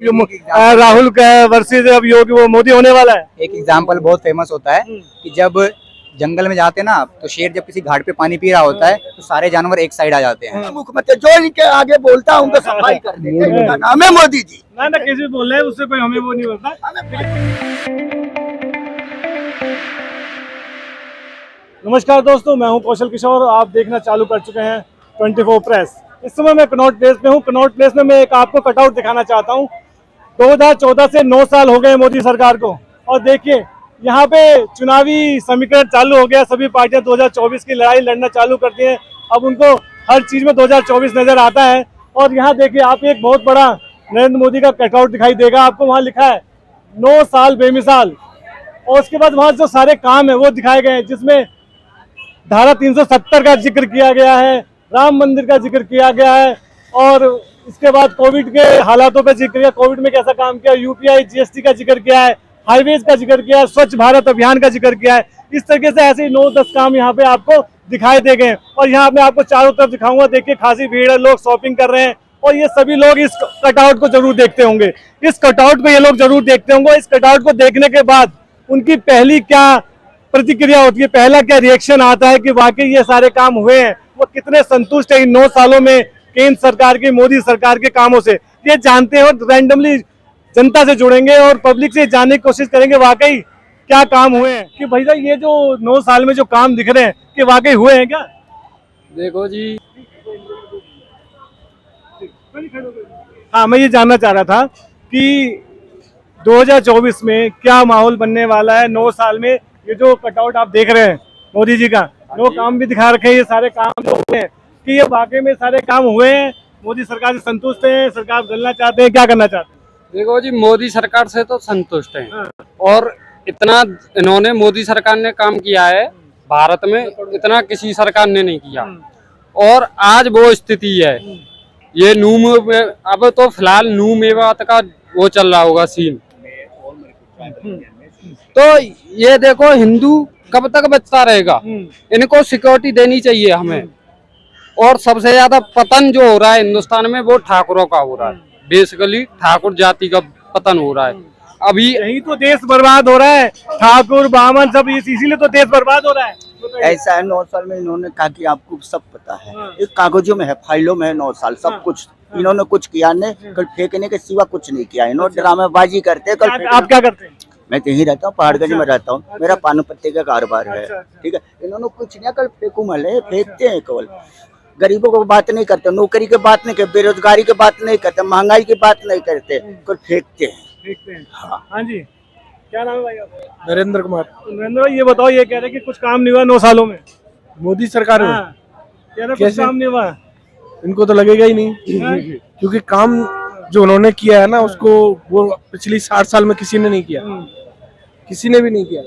Rahul versus अब योगी वो मोदी होने वाला है। एक एग्जाम्पल बहुत फेमस होता है कि जब जंगल में जाते ना तो शेर जब किसी घाट पे पानी पी रहा होता है तो सारे जानवर एक साइड आ जाते हैं। मुख्यमंत्री जो इनके आगे बोलता है उनको सफाई कर देते हैं। इनका नाम है मोदी जी। ना किसी भी बोल रहे हैं उससे कोई हमें वो नहीं बोलता। नमस्कार दोस्तों, मैं हूं कौशल किशोर। आप देखना चालू कर चुके हैं 24 प्रेस। इस समय मैं कनॉट प्लेस में हूं। कनॉट प्लेस में मैं एक आपको कटआउट दिखाना चाहता हूं। 2014 से 9 साल हो गए मोदी सरकार को, और देखिए यहाँ पे चुनावी समीकरण चालू हो गया। सभी पार्टियां 2024 की लड़ाई लड़ना चालू करती हैं। अब उनको हर चीज में 2024 नजर आता है। और यहाँ देखिए आप एक बहुत बड़ा नरेंद्र मोदी का कटआउट दिखाई देगा आपको। वहाँ लिखा है 9 साल बेमिसाल, और उसके बाद वहाँ जो सारे काम है वो दिखाए गए हैं, जिसमें धारा 370 का जिक्र किया गया है, राम मंदिर का जिक्र किया गया है, और इसके बाद कोविड के हालातों पर जिक्र किया, कोविड में कैसा काम किया, यूपीआई जीएसटी का जिक्र किया है, हाईवेज का जिक्र किया है, स्वच्छ भारत अभियान का जिक्र किया है। इस तरीके से ऐसे ही 9-10 काम यहाँ पे आपको दिखाई दे गए। और यहाँ मैं आपको चारों तरफ दिखाऊंगा। देखिए खासी भीड़ है, लोग शॉपिंग कर रहे हैं, और ये सभी लोग इस कटआउट को जरूर देखते होंगे। इस कटआउट को ये लोग जरूर देखते होंगे। इस कटआउट को देखने के बाद उनकी पहली क्या प्रतिक्रिया होती है, पहला क्या रिएक्शन आता है कि वाकई ये सारे काम हुए हैं, वो कितने संतुष्ट है इन 9 सालों में केंद्र सरकार के, मोदी सरकार के कामों से, ये जानते हैं। और रैंडमली जनता से जुड़ेंगे और पब्लिक से जानने की कोशिश करेंगे वाकई क्या काम हुए हैं, कि भैया ये जो 9 साल में जो काम दिख रहे हैं कि वाकई हुए हैं क्या। देखो जी, हाँ, मैं ये जानना चाह रहा था कि 2024 में क्या माहौल बनने वाला है। 9 साल में ये जो कटआउट आप देख रहे हैं मोदी जी का, वो काम भी दिखा रखे हैं, ये सारे काम जो हुए हैं, कि ये वाकई में सारे काम हुए हैं, मोदी सरकार से संतुष्ट हैं, सरकार बदलना चाहते हैं, क्या करना चाहते हैं। देखो जी, मोदी सरकार से तो संतुष्ट हैं, और इतना इन्होंने मोदी सरकार ने काम किया है भारत में, इतना किसी सरकार ने नहीं किया। और आज वो स्थिति है, ये अब तो फिलहाल नू मेवात का वो चल रहा होगा सीन। तो ये देखो, हिंदू कब तक बचता रहेगा, इनको सिक्योरिटी देनी चाहिए हमें। और सबसे ज्यादा पतन जो हो रहा है हिंदुस्तान में वो ठाकुरों का हो रहा है, बेसिकली ठाकुर जाति का पतन हो रहा है। अभी यही तो देश बर्बाद हो रहा है, ठाकुर ब्राह्मण सब, इसीलिए तो देश बर्बाद हो रहा है। ऐसा है, 9 साल में इन्होंने कहा कि आपको सब पता है, एक कागजों में है, फाइलों में है 9 साल सब कुछ। इन्होंने कुछ किया नहीं, कल फेंकने के सिवा कुछ नहीं किया। इन्होंने ड्रामेबाजी करते हैं। कल आप क्या करते हैं। मैं तो यहीं रहता हूँ, पहाड़गंज में रहता हूँ, मेरा पान पत्ते का कारोबार है, ठीक है। इन्होंने कुछ नहीं, कल फेंकू मले फेंकते हैं। केवल गरीबों को बात नहीं करते, नौकरी की बात नहीं करते, बेरोजगारी की बात नहीं करते, महंगाई की बात नहीं करते, कल फेंकते हैं। हाँ जी, क्या नाम है भाई आपका। नरेंद्र कुमार। नरेंद्र भाई, ये बताओ, ये कह रहे कि कुछ काम नहीं हुआ 9 सालों में मोदी सरकार में। कह रहे कुछ काम नहीं हुआ। इनको तो लगेगा ही नहीं, क्योंकि काम जो उन्होंने किया है ना, उसको वो पिछली 60 साल में किसी ने नहीं किया, किसी ने भी नहीं किया।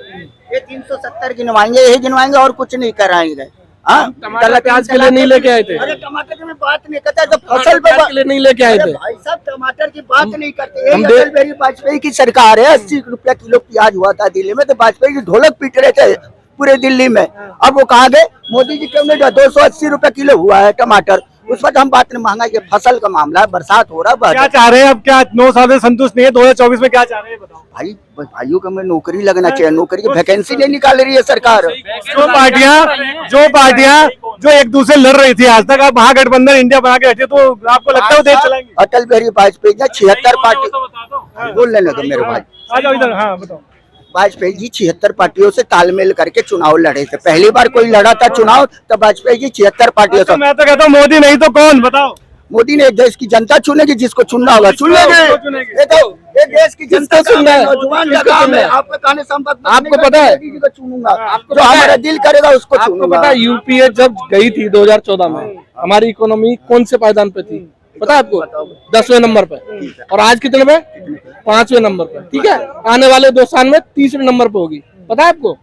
ये 370 गिनवाएंगे, यही गिनवाएंगे और कुछ नहीं कराएंगे। टमाटर प्याज के लिए नहीं लेके आए थे। अरे टमाटर की बात नहीं करते, तो फसल के लिए नहीं लेके आए थे भाई साहब, टमाटर की बात नहीं करते। अटल बिहारी वाजपेयी की सरकार है, 80 रुपया किलो प्याज हुआ था दिल्ली में, तो वाजपेयी जी ढोलक पीट रहे थे पूरे दिल्ली में। अब वो कहा गए, मोदी जी क्यों नहीं, 280 रुपया किलो हुआ है टमाटर। उस वक्त हम बात नहीं, महंगाई के फसल का मामला है, बरसात हो रहा है। क्या चाह रहे हैं अब, क्या 9 साल से संतुष्ट नहीं है, 2024 में क्या चाह रहे हैं बताओ। भाइयों को हमें नौकरी लगना चाहिए, नौकरी की वैकेंसी नहीं निकाल रही है सरकार। जो पार्टियां जो एक दूसरे लड़ रही थी आज तक, अब महागठबंधन इंडिया बना के बैठे, तो आपको लगता है वो देश चलाएंगे। अटल बिहारी वाजपेयी ने 76 पार्टी, बोल लेने दो मेरे भाई, आ जाओ इधर। हाँ बताओ। वाजपेयी जी 76 पार्टियों से तालमेल करके चुनाव लड़े थे। पहली बार कोई लड़ा था चुनाव, तब वाजपेयी जी 76 पार्टियों से। मैं तो कहता हूँ मोदी नहीं तो कौन बताओ। मोदी ने देश की जनता चुनेगी, जिसको चुनना होगा चुन लेंगे। ये देश की जनता चुनना है, नौजवान का काम है। आपका कहने संपत्ति आपको पता है, चुनूंगा जो हमारा दिल करेगा उसको चुनूंगा। पता है यूपीए जब गई थी 2014 में, हमारी इकोनॉमी कौन से पायदान पे थी पता है आपको? 10वें नंबर पे, और आज कितने पे? 5वें नंबर पे, ठीक है। आने वाले 2 साल में 30वें नंबर पे होगी, पता है आपको?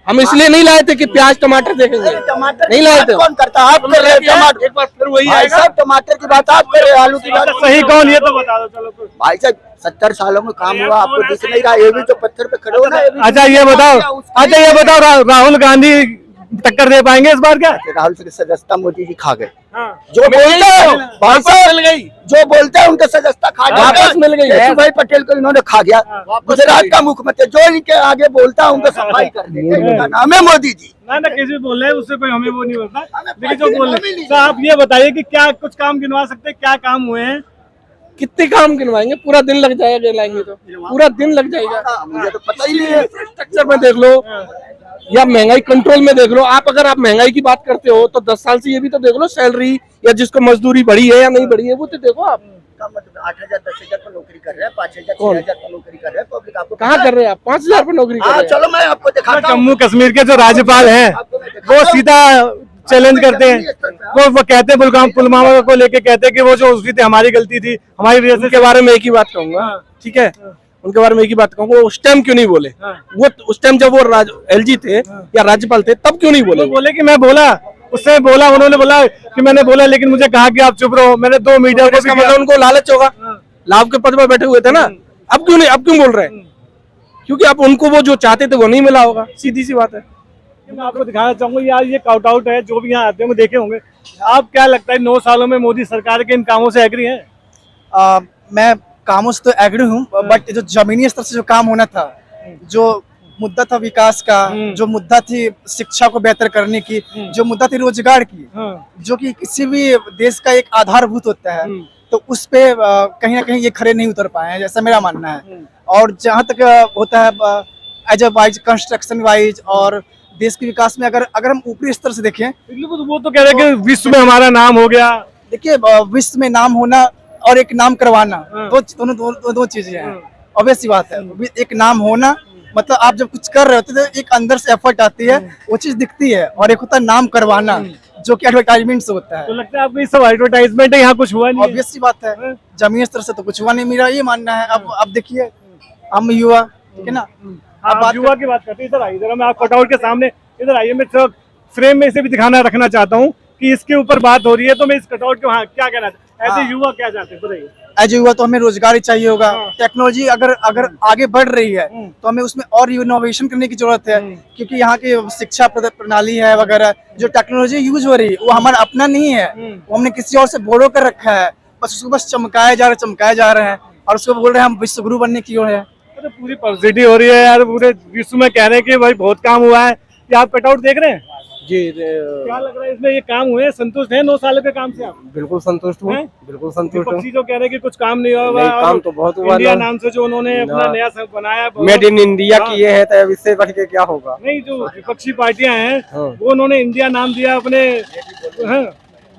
हम इसलिए नहीं लाए थे कि प्याज टमाटर देखेंगे, नहीं लाए थे। कौन करता है? आप कर रहे हैं टमाटर, एक बार फिर वही आएगा। टमाटर की बात आप कर रहे हैं, आलू की बात सही कौन, ये तो बता दो। चलो भाई साहब, 70 सालों में काम हुआ, आपको दिख नहीं रहा, ये भी तो पत्थर पे खड़े हो ना। अच्छा ये बताओ, राहुल गांधी टक्कर दे पाएंगे इस बार क्या? राहुल की सदस्यता मोदी जी खा गए। हाँ। जो बोलते हैं मिल गई, जो बोलते हैं उनके सदस्यता खा गए। वापस मिल गई। केशुभाई पटेल को इन्होंने खा गया। गुजरात का मुख्यमंत्री जो इनके आगे बोलता है उनको सफाई कर देते हैं। इनका नाम है मोदी जी। ना कैसे भी बोल रहे हैं, उससे कोई हमें वो नहीं होता, लेकिन जो बोल रहे हैं। तो आप ये बताइए कि क्या कुछ काम गिनवा सकते हैं, क्या काम हुए हैं? कितने काम गिनवाएंगे, पूरा दिन लग जाएगा गिनवाएंगे तो, पूरा दिन लग जाएगा। मुझे तो पता ही नहीं है। इंफ्रास्ट्रक्चर में देख लो या महंगाई कंट्रोल में देख लो। आप अगर आप महंगाई की बात करते हो तो 10 साल से ये भी तो देख लो, सैलरी या जिसको मजदूरी बढ़ी है या नहीं बढ़ी है वो तो देखो आप। 8,000 10,000 पर नौकरी कर रहे हैं, 5,000 6,000 पर नौकरी कर रहे हैं। पब्लिक आपको कहाँ कर रहे हैं आप? 5,000 पे नौकरी कर रहे हैं। चलो मैं आपको दिखाता हूँ। जम्मू कश्मीर के जो राज्यपाल हैं वो सीधा चैलेंज करते हैं। वो कहते हैं पुलवामा को लेके कहते हैं कि वो जो उसकी थी हमारी गलती थी, हमारी वजह से। उनके बारे में एक ही बात कहूंगा, ठीक है, उनके बारे में एक ही बात कहूंगा, वो उस टाइम क्यों नहीं बोले? वो उस टाइम जब वो एलजी थे या राज्यपाल थे तब क्यों नहीं बोले? वो बोले कि मैं बोला, उससे बोला, उन्होंने बोला कि मैंने बोला, लेकिन मुझे कहा कि आप चुप रहो। मैंने 2 मीडिया को, मतलब उनको लालच होगा, लाभ के पद पर बैठे हुए थे ना। अब क्यों नहीं, अब क्यों बोल रहे हैं? क्योंकि अब उनको वो जो चाहते थे वो नहीं मिला होगा, सीधी सी बात है। मैं आपको दिखाना चाहूंगा यार, ये काउट आउट है, जो भी यहाँ आते हैं वो देखे होंगे। आप क्या लगता है 9 सालों में मोदी सरकार के इन कामों से एग्री हैं? मैं कामों से तो एग्री हूँ, बट जो जमीनी स्तर से जो काम होना था, जो मुद्दा था विकास का, जो मुद्दा थी शिक्षा को बेहतर करने की, जो मुद्दा थी रोजगार की, जो कि किसी भी देश का एक आधारभूत होता है, तो उस पे कहीं ना कहीं ये खड़े नहीं उतर पाए हैं, जैसा मेरा मानना है। और जहाँ तक होता है as a wise construction wise और देश के विकास में, अगर हम ऊपरी स्तर से देखें, वो तो कह रहे हैं कि विश्व में हमारा नाम हो गया। देखिए विश्व में नाम होना और एक नाम करवाना दो चीजें हैं। ऑब्वियस सी बात है, एक नाम होना मतलब आप जब कुछ कर रहे होते तो एक अंदर से एफर्ट आती है, वो चीज दिखती है, और एक होता है नाम करवाना जो कि एडवर्टाइजमेंट से होता है। तो लगता है आपको ये सब एडवर्टाइजमेंट है, यहाँ कुछ हुआ नहीं? ऑब्वियस सी बात है, जमीनी स्तर से तो कुछ हुआ नहीं, मेरा ये मानना है। अब देखिए हम युवा, ठीक है ना, आप युवा की बात करते हैं, इधर आइए जरा, मैं आप कटआउट के सामने इधर आइए, मैं फ्रेम में इसे भी दिखाना रखना चाहता हूँ कि इसके ऊपर बात हो रही है, तो मैं इस कटआउट के वहाँ क्या कहना ऐसे युवा क्या चाहते हैं बताइए? एज युवा तो हमें रोजगार ही चाहिए होगा। टेक्नोलॉजी अगर आगे बढ़ रही है तो हमें उसमें और इनोवेशन करने की जरूरत है, क्योंकि यहाँ की शिक्षा प्रणाली है वगैरह, जो टेक्नोलॉजी यूज हो रही है वो हमारा अपना नहीं है, वो हमने किसी और से बोलो कर रखा है, बस उसको बस चमकाए जा रहे हैं और उसको बोल रहे हैं हम विश्व गुरु बनने की ओर है। तो पूरी पब्लिसिटी हो रही है यार, पूरे विश्व में कह रहे हैं कि भाई बहुत काम हुआ है। क्या आप कटआउट देख रहे हैं? जी, क्या लग रहा है इसमें ये काम हुए, संतुष्ट हैं 9 साल के काम से आप? बिल्कुल संतुष्ट हूँ, बिल्कुल संतुष्ट हूँ। जो कह रहे हैं कि कुछ काम नहीं हुआ, काम तो बहुत हुआ। इंडिया नाम से जो उन्होंने अपना नया सब बनाया, मेड इन इंडिया की ये है, तो इससे बढ़ के क्या होगा? नहीं, जो विपक्षी पार्टियां हैं वो उन्होंने इंडिया नाम दिया अपने।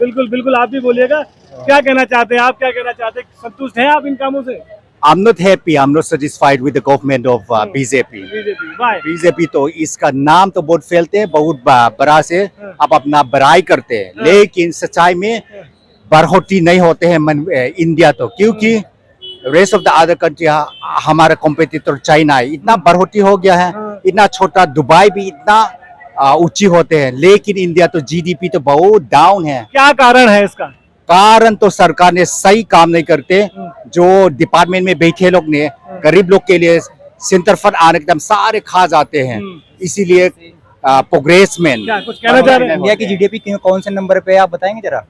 बिल्कुल बिल्कुल, आप भी बोलिएगा, क्या कहना चाहते हैं आप, क्या कहना चाहते हैं, संतुष्ट हैं आप इन कामों से? I'm not happy. I'm not satisfied with the government of BJP. Why? BJP तो इसका नाम तो बहुत फैलते हैं, बहुत बड़ा से आप अपना बड़ाई करते हैं, लेकिन सच्चाई में बढ़ोतरी नहीं होते हैं इंडिया तो, क्योंकि rest of the other country, हमारा कॉम्पिटिटर चाइना है, इतना बढ़ोतरी हो गया है, इतना छोटा दुबई भी इतना ऊंची होते हैं, लेकिन इंडिया तो जीडीपी तो बहुत डाउन है। क्या कारण है इसका? कारण तो सरकार ने सही काम नहीं करते, जो डिपार्टमेंट में बैठे लोग ने गरीब लोग के लिए सेंटर फंड आने के सारे खा जाते हैं, इसीलिए प्रोग्रेस में। क्या कुछ कहना चाह रहे हैं? इंडिया की जीडीपी कौन से नंबर पे है, आप बताएंगे जरा?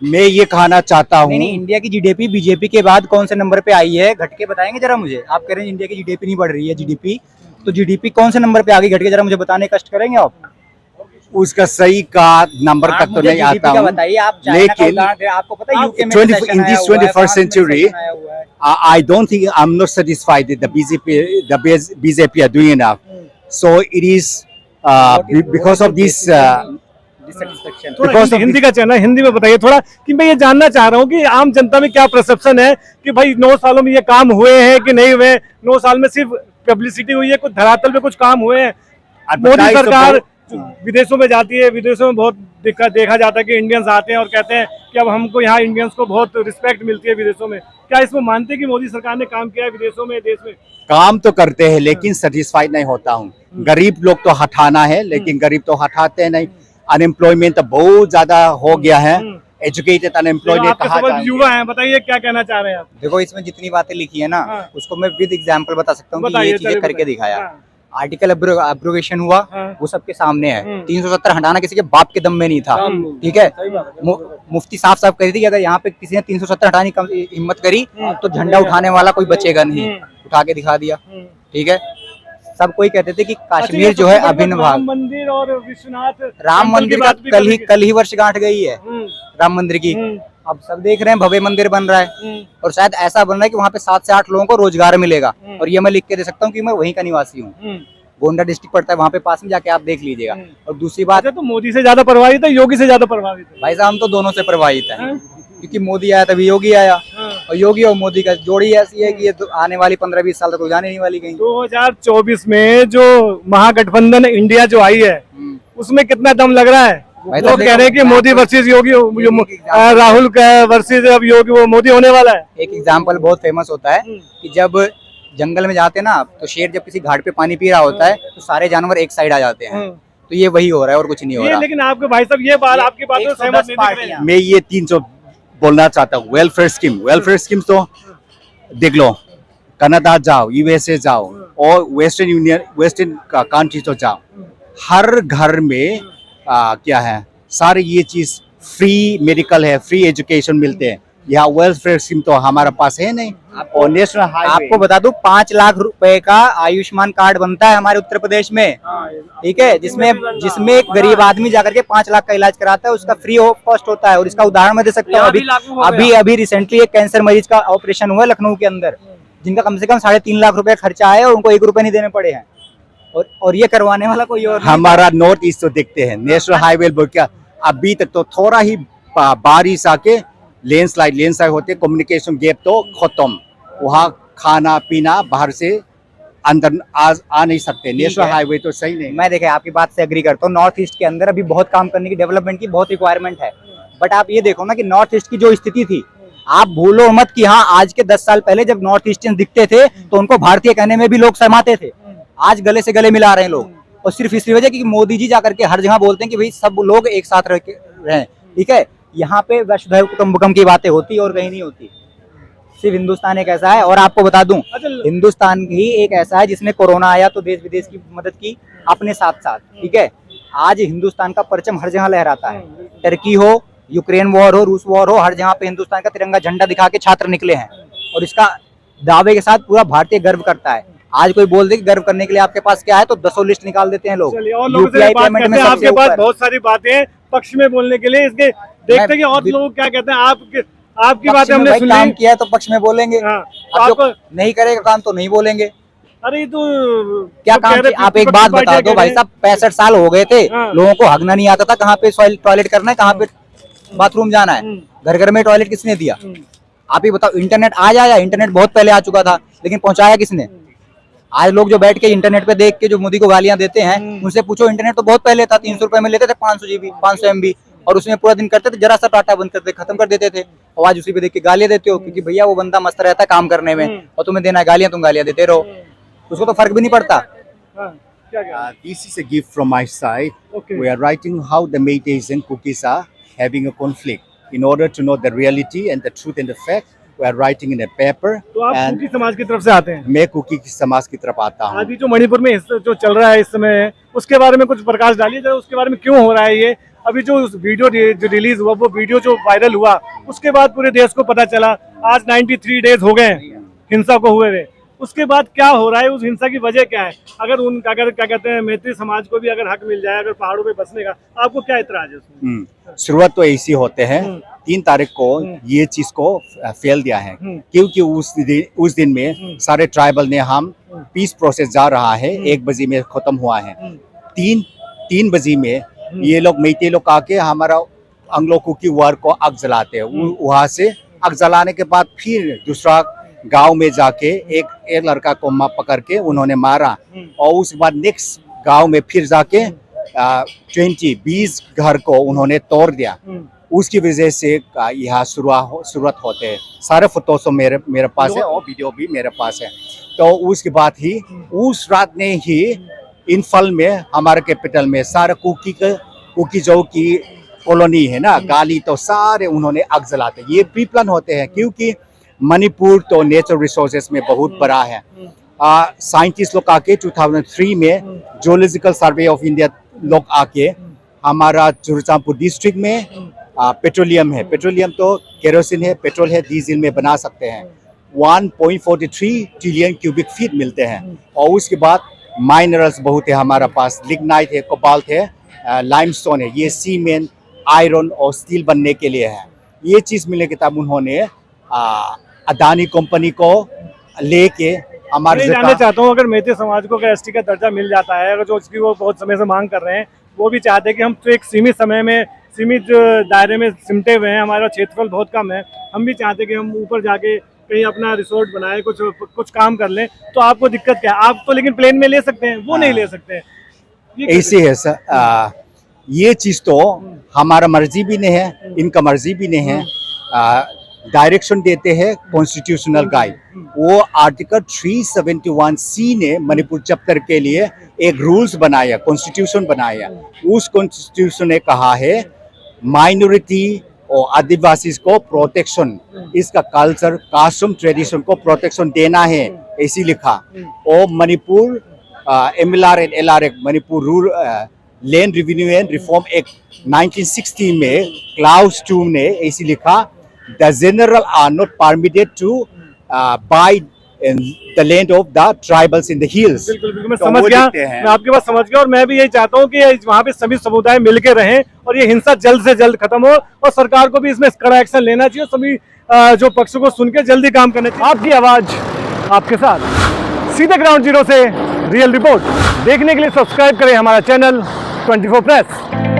मैं ये कहना चाहता हूँ, नहीं, इंडिया की जीडीपी बीजेपी के बाद कौन से नंबर पे आई है, घट के बताएंगे जरा मुझे। आप कह रहे हैं इंडिया की जीडीपी नहीं बढ़ रही है, जीडीपी तो जीडीपी कौन से नंबर पे आ गई घट के, जरा मुझे बताने का कष्ट करेंगे आप? उसका सही का नंबर तक तो नहीं आता हूँ, लेकिन आपको पता है यूके में in this 21st century, I don't think, I'm not satisfied that the BJP are doing enough. So it is because of this. थोड़ा हिंदी का चैनल, हिंदी में बताइए थोड़ा, कि मैं ये जानना चाह रहा हूँ कि आम जनता में क्या परसेप्शन है कि भाई 9 सालों में ये काम हुए हैं कि नहीं हुए? 9 साल में सिर्फ पब्लिसिटी हुई है, कुछ धरातल पे कुछ काम हुए हैं? मोदी सरकार विदेशों में जाती है, विदेशों में बहुत देखा जाता है कि इंडियंस आते हैं और कहते हैं कि अब हमको यहाँ इंडियंस को बहुत रिस्पेक्ट मिलती है विदेशों में। क्या इसमें मानते हैं कि मोदी सरकार ने काम किया है विदेशों में, देश में? काम तो करते हैं, लेकिन सेटिस्फाइड नहीं होता हूँ। गरीब लोग तो हटाना है, लेकिन गरीब तो हटाते नहीं। अनएम्प्लॉयमेंट तो बहुत ज्यादा हो गया है, एजुकेटेड अनएम्प्लॉयड कहा जाए। युवा हैं, बताइए क्या कहना चाह रहे हैं आप? देखो इसमें जितनी बातें लिखी है ना, उसको मैं विद एग्जांपल बता सकता हूँ कि ये चीजें करके दिखाया। आर्टिकल एब्रोगेशन हुआ, हाँ। वो सबके सामने है। 370 हटाना किसी के बाप के दम में नहीं था, ठीक है। मुफ्ती साफ साफ कह रही थी कि अगर यहाँ पे किसी ने 370 हटाने की हिम्मत करी तो झंडा उठाने वाला कोई बचेगा नहीं। उठा के दिखा दिया, ठीक है। सब कोई कहते थे कि कश्मीर जो है अभिन्न भाग। राम मंदिर और विश्वनाथ राम मंदिर का कल ही वर्षगांठ गई है राम मंदिर की। अब सब देख रहे हैं भव्य मंदिर बन रहा है, और शायद ऐसा बन रहा है कि वहाँ पे 7 से 8 लोगों को रोजगार मिलेगा। और ये मैं लिख के दे सकता हूँ कि मैं वहीं का निवासी हूँ। गोंडा डिस्ट्रिक्ट पड़ता है, वहाँ पे पास में जाके आप देख लीजिएगा। और दूसरी बात, अच्छा, तो मोदी से ज्यादा प्रभावित है, योगी से ज्यादा प्रभावित है? भाई साहब हम तो दोनों से प्रभावित है, क्योंकि मोदी आया तभी योगी आया, और योगी और मोदी का जोड़ी ऐसी है कि ये तो आने वाली 15-20 साल तक तो जाने नहीं वाली कहीं। 2024 में जो महागठबंधन इंडिया जो आई है, उसमें कितना दम लग रहा है? लोग कह रहे हैं कि मोदी वर्सेस योगी, राहुल वर्सेस अब योगी, वो मोदी होने वाला है। एक एग्जाम्पल बहुत फेमस होता है कि जब जंगल में जाते हैं ना, तो शेर जब किसी घाट पे पानी पी रहा होता है तो सारे जानवर एक साइड आ जाते हैं। तो ये वही हो रहा है और कुछ नहीं हो रहा। लेकिन आपके भाई साहब ये बात, आपकी बात तो सहमत नहीं दिख रही है। मैं ये 300 बोलना चाहता हूँ। वेलफेयर स्कीम तो देख लो, कनाडा जाओ, यूएसए जाओ, और वेस्टर्न कंट्री तो जाओ, हर घर में क्या है, सारे ये चीज फ्री मेडिकल है, फ्री एजुकेशन मिलते हैं। यहाँ वेलफेयर स्कीम तो हमारे पास है नहीं। और नेशनल हाईवे, आपको बता दूं 5 लाख रुपए का आयुष्मान कार्ड बनता है हमारे उत्तर प्रदेश में, ठीक है, जिसमें एक गरीब आदमी जाकर के 5 लाख का इलाज कराता है, उसका फ्री ऑफ कॉस्ट होता है। और इसका उदाहरण मैं दे सकता हूँ, अभी रिसेंटली एक कैंसर मरीज का ऑपरेशन हुआ लखनऊ के अंदर, जिनका कम से कम 3.5 लाख रुपए खर्चा आया और उनको 1 रुपए नहीं देने पड़े हैं। और ये करवाने वाला कोई और हमारा नॉर्थ ईस्ट तो देखते हैं, नेशनल हाईवे क्या अभी तक तो थोड़ा ही बारिश आके लैंडस्लाइड होते, कम्युनिकेशन गैप तो खत्म। वहाँ खाना पीना बाहर से अंदर आ नहीं सकते। नेशनल हाईवे तो सही नहीं। मैं देखे आपकी बात से एग्री करता हूँ, नॉर्थ ईस्ट के अंदर अभी बहुत काम करने की, डेवलपमेंट की बहुत रिक्वायरमेंट है। बट आप ये देखो ना कि नॉर्थ ईस्ट की जो स्थिति थी, आप भूलो मत कि हाँ, आज के 10 साल पहले जब नॉर्थ ईस्टर्न दिखते थे तो उनको भारतीय कहने में भी लोग शर्माते थे। आज गले से गले मिला रहे हैं लोग, और सिर्फ इसी वजह कि मोदी जी जाकर के हर जगह बोलते हैं कि भाई सब लोग एक साथ रहें, ठीक है। यहाँ पे वसुधैव कुटुंबकम की बातें होती और कहीं नहीं होती। सिर्फ हिंदुस्तान एक ऐसा है, और आपको बता दूं, हिंदुस्तान ही एक ऐसा है जिसने कोरोना आया तो देश विदेश की मदद की अपने साथ साथ, ठीक है। आज हिंदुस्तान का परचम हर जगह लहराता है। टर्की हो, यूक्रेन वॉर हो, रूस वॉर हो, हर जगह पे हिंदुस्तान का तिरंगा झंडा दिखा के छात्र निकले हैं, और इसका दावे के साथ पूरा भारतीय गर्व करता है। आज कोई बोल दे कि गर्व करने के लिए आपके पास क्या है, तो 10 लिस्ट निकाल देते हैं लोग। यूपीआई पेमेंट में आपके पास बहुत सारी बातें पक्ष में बोलने के लिए, इसके देखते हैं कि और लोग क्या कहते हैं। आपकी बातें हमने सुनी, काम किया तो पक्ष में बोलेंगे, आपको नहीं करेगा काम तो नहीं बोलेंगे। अरे तो क्या काम किया? आप एक बात बता दो भाई साहब, 65 साल हो गए थे, लोगों को हगना नहीं आता था, कहाँ पे टॉयलेट करना है, कहाँ पे बाथरूम जाना है, घर घर में टॉयलेट किसने दिया? आप ही बताओ। इंटरनेट आज आया, इंटरनेट बहुत पहले आ चुका था, लेकिन पहुंचाया किसने? आज लोग जो बैठ के इंटरनेट पे देख के जो मोदी को गालियां देते हैं, उनसे पूछो इंटरनेट तो बहुत पहले था। 300 रुपए में लेते थे 500 GB 500 MB, और उसमें पूरा दिन करते थे, जरा सा डाटा बंद करते खत्म कर देते थे। और आज उसी पे देख के गालियां देते हो, क्योंकि भैया वो बंदा मस्त रहता है काम करने में, और तुम्हें देना है गालियां, तुम गालियां देते रहो, उसको तो फर्क भी नहीं पड़ता। This is a gift from my side. We are writing how the Métis and Kukis are having a conflict. In order to know the reality and the truth and the fact, we are writing in a paper. तो आप cookie समाज की तरफ से आते हैं? मैं cookie की समाज की तरफ आता हूँ। अभी जो मणिपुर में जो चल रहा है इस समय, उसके बारे में कुछ प्रकाश डालिए, उसके बारे में क्यों हो रहा है ये? अभी जो वीडियो जो रिलीज हुआ, वो वीडियो जो वायरल हुआ, उसके बाद पूरे देश को पता चला। आज 93 डेज हो गए हिंसा को हुए हुए, उसके बाद क्या हो रहा है, उस हिंसा की वजह क्या है? अगर क्या कहते हैं, मैत्री समाज को भी अगर हक मिल जाए अगर पहाड़ों पे बसने का, आपको क्या इतराज है उसमें? शुरुआत तो ऐसी होते हैं। 3 तारीख को ये चीज को फेल दिया है, क्योंकि उस दिन में सारे ट्राइबल ने हम पीस प्रोसेस जा रहा है, 1 बजे में खत्म हुआ है। 3 बजे में ये लोग मैती लोग आके हमारा अंग्लो कुकी वार को आग जलाते हैं। वहां से आग जलाने के बाद फिर दूसरा गांव में जाके एक लड़का को पकड़ के उन्होंने मारा, और उसके बाद नेक्स्ट गांव में फिर जाके 20 घर को उन्होंने तोड़ दिया। उसकी वजह से यहाँ शुरुआत होते हैं। सारे फोटोस मेरे पास है और वीडियो भी मेरे पास है। तो उसके बाद ही उस रात ने ही इम्फाल में हमारे कैपिटल में सारे कुकी जो की कॉलोनी है ना, गाली, तो सारे उन्होंने आग जलाते। ये प्री प्लान होते हैं, क्योंकि मणिपुर तो नेचुरल रिसोर्सेस में बहुत बड़ा है। साइंटिस्ट लोग आके 2003 में जियोलॉजिकल सर्वे ऑफ इंडिया लोग आके हमारा चुरचांदपुर डिस्ट्रिक्ट में पेट्रोलियम है, पेट्रोलियम तो केरोसिन है, पेट्रोल है, डीजल में बना सकते हैं, 1.43 ट्रिलियन क्यूबिक फीट मिलते हैं। और उसके बाद माइनरल्स बहुत है हमारा पास, लिग्नाइट है, कोबाल्ट है, लाइमस्टोन है, ये सीमेंट, आयरन और स्टील बनने के लिए है। ये चीज़ मिलने के तब उन्होंने अदानी कंपनी को लेके हमारे मैं जानना चाहता हूँ, अगर मेहते समाज को अगर एसटी का दर्जा मिल जाता है, अगर जो उसकी वो बहुत समय से मांग कर रहे हैं, वो भी चाहते हैं कि हम तो एक सीमित समय में सीमित दायरे में सिमटे हुए हैं, हमारा क्षेत्रफल बहुत कम है, हम भी चाहते हैं कि हम ऊपर जाके कहीं अपना रिसोर्ट बनाए, कुछ काम कर लें, तो आपको दिक्कत क्या है? आप तो लेकिन प्लेन में ले सकते हैं, वो नहीं ले सकते हैं। ऐसे है सर, ये चीज़ तो हमारा मर्जी भी नहीं है, इनका मर्जी भी नहीं है। डायरेक्शन देते हैं कॉन्स्टिट्यूशनल गाइड, वो आर्टिकल 371C ने मणिपुर चैप्टर के लिए एक रूल्स बनाया, कॉन्स्टिट्यूशन बनाया। उस कॉन्स्टिट्यूशन ने कहा है माइनॉरिटी और आदिवासी को प्रोटेक्शन, इसका कल्चर, कास्टम, ट्रेडिशन को प्रोटेक्शन देना है, ऐसी लिखा। और Manipur MLR and LR act, Manipur rule land revenue and reform act 1960 में क्लाउज 2 ने ऐसी लिखा, the general are not permitted to buy the land of the tribals in the hills। बिल्कुल बिल्कुल, मैं तो समझ वो गया, देखते हैं। मैं आपकी बात समझ गया, और मैं भी यही चाहता हूँ कि वहाँ पे सभी समुदाय मिलके रहें और ये हिंसा जल्द से जल्द खत्म हो, और सरकार को भी इसमें कड़ा एक्शन लेना चाहिए, सभी जो पक्षों को सुन के जल्दी काम करना चाहिए। आपकी आवाज आपके साथ, सीधे ग्राउंड जीरो से रियल रिपोर्ट देखने के लिए सब्सक्राइब करें हमारा चैनल 24 प्रेस।